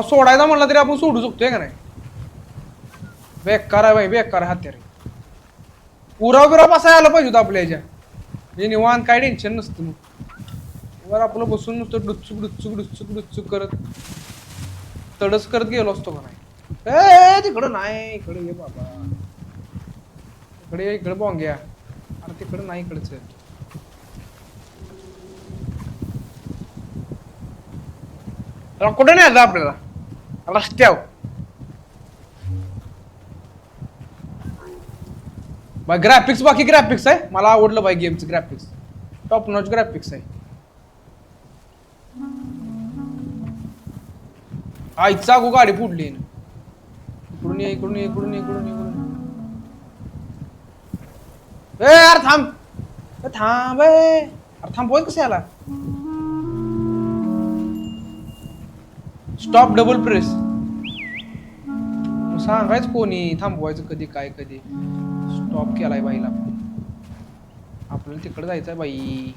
सोडायचा म्हणलं तरी आपण सोडू शकतोय का नाही. बेकार आहे भाई, बेकार आहे हत्यारे. उराव बिराव बसायला आलं पाहिजे होतं आपल्या ह्याच्या. हे निवांत काय टेन्शन नसतं मग. वर आपलं बसून नुसतं डुचूक डुचूक डुचूक डुचूक करत तडस करत गेलो असतो का नाही. तिकडं नाही, इकडे ये बाबा. इकडे बोंग्या. अरे तिकडं नाही, इकडच कुठे नाही आता आपल्याला रस्त्यावर. भाई ग्राफिक्स, बाकी ग्राफिक्स आहे, मला आवडलं भाई गेमचं ग्राफिक्स. टॉप नॉच ग्राफिक्स आहे. आईचा गो गाडी फुटली. इकडून ये, इकडून ये, इकडून ये, इकडून ये, इकडून. यार थांब, थांब अरे थांब. बोल कसे आला. स्टॉप डबल प्रेस सांगायच कोणी थांबवायचं कधी काय कधी. स्टॉप केलाय बाईला. आपल्याला तिकडे जायचंय बाई.